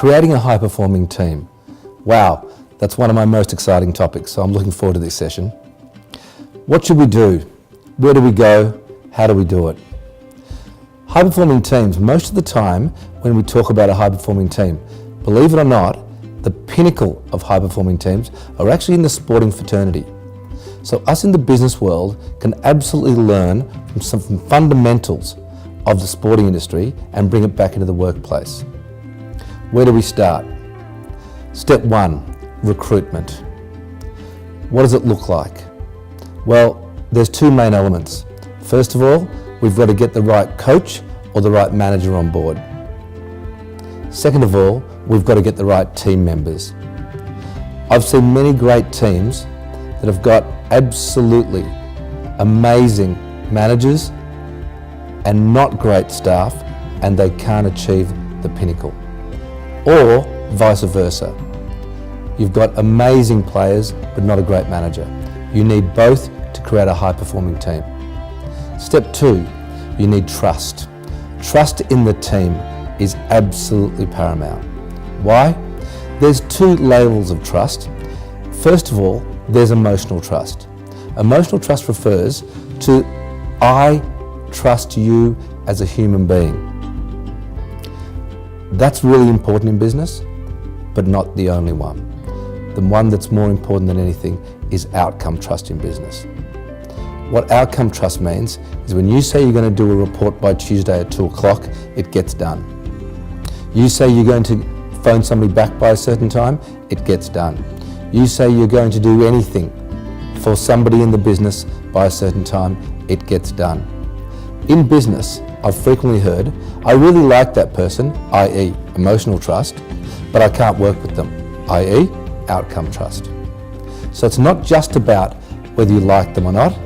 Creating a high-performing team. Wow, that's one of my most exciting topics, so I'm looking forward to this session. What should we do? Where do we go? How do we do it? High-performing teams, most of the time when we talk about a high-performing team, believe it or not, the pinnacle of high-performing teams are actually in the sporting fraternity. So us in the business world can absolutely learn from some fundamentals of the sporting industry and bring it back into the workplace. Where do we start? Step one, recruitment. What does it look like? Well, there's two main elements. First of all, we've got to get the right coach or the right manager on board. Second of all, we've got to get the right team members. I've seen many great teams that have got absolutely amazing managers and not great staff, and they can't achieve the pinnacle. Or vice versa. You've got amazing players but not a great manager. You need both to create a high-performing team. Step two, you need trust. Trust in the team is absolutely paramount. Why? There's two levels of trust. First of all, there's emotional trust. Emotional trust refers to I trust you as a human being. That's really important in business, but not the only one. The one that's more important than anything is outcome trust in business. What outcome trust means is when you say you're going to do a report by Tuesday at 2 o'clock, it gets done. You say you're going to phone somebody back by a certain time, it gets done. You say you're going to do anything for somebody in the business by a certain time, it gets done. In business, I've frequently heard, I really like that person, i.e. emotional trust, but I can't work with them, i.e. outcome trust. So it's not just about whether you like them or not,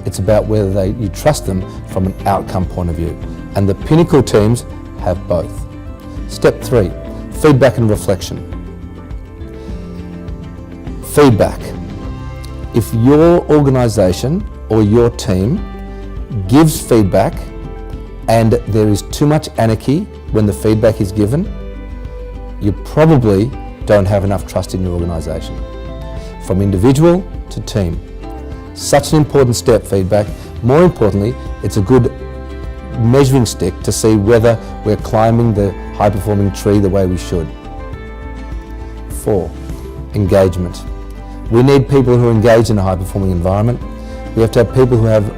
it's about whether you trust them from an outcome point of view. And the pinnacle teams have both. Step three, feedback and reflection. Feedback. If your organisation or your team gives feedback and there is too much anarchy when the feedback is given, you probably don't have enough trust in your organisation. From individual to team. Such an important step, feedback. More importantly, it's a good measuring stick to see whether we're climbing the high-performing tree the way we should. 4, engagement. We need people who are engaged in a high-performing environment. We have to have people who have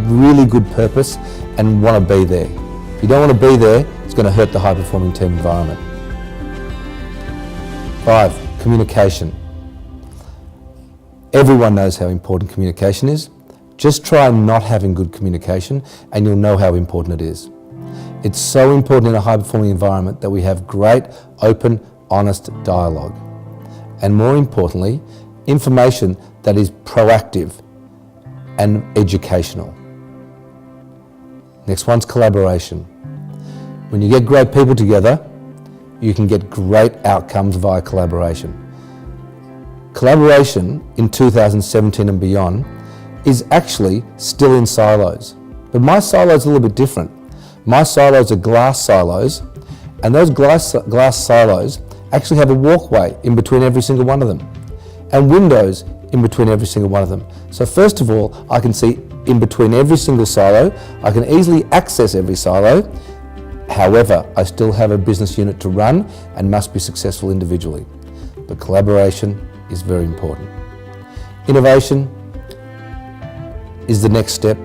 really good purpose and want to be there. If you don't want to be there, it's going to hurt the high-performing team environment. 5, communication. Everyone knows how important communication is. Just try not having good communication and you'll know how important it is. It's so important in a high-performing environment that we have great, open, honest dialogue. And more importantly, information that is proactive and educational. Next one's collaboration. When you get great people together, you can get great outcomes via collaboration. Collaboration in 2017 and beyond is actually still in silos. But my silo is a little bit different. My silos are glass silos, and those glass silos actually have a walkway in between every single one of them, and windows in between every single one of them. So first of all, I can see in between every single silo. I can easily access every silo. However, I still have a business unit to run and must be successful individually. But collaboration is very important. Innovation is the next step,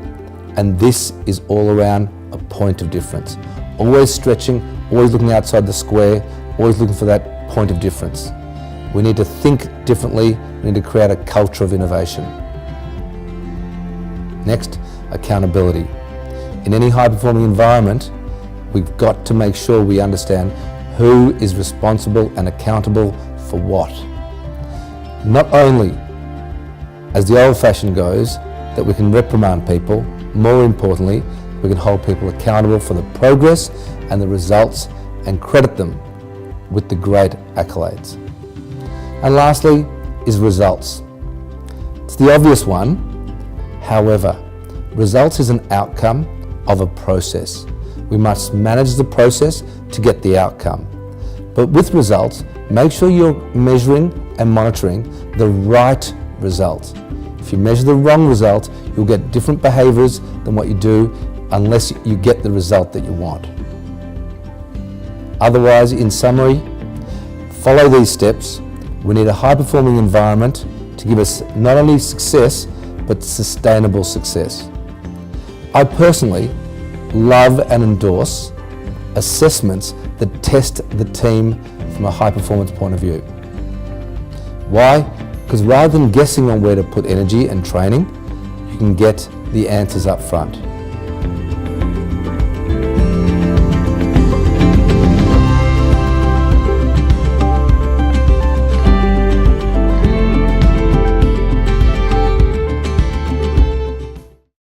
and this is all around a point of difference. Always stretching, always looking outside the square, always looking for that point of difference. We need to think differently, we need to create a culture of innovation. Next, accountability. In any high-performing environment, we've got to make sure we understand who is responsible and accountable for what. Not only, as the old-fashioned goes, that we can reprimand people, more importantly, we can hold people accountable for the progress and the results and credit them with the great accolades. And lastly is results. It's the obvious one. However, results is an outcome of a process. We must manage the process to get the outcome. But with results, make sure you're measuring and monitoring the right result. If you measure the wrong result, you'll get different behaviours than what you do unless you get the result that you want. Otherwise, in summary, follow these steps. We need a high-performing environment to give us not only success, but sustainable success. I personally love and endorse assessments that test the team from a high-performance point of view. Why? Because rather than guessing on where to put energy and training, you can get the answers up front.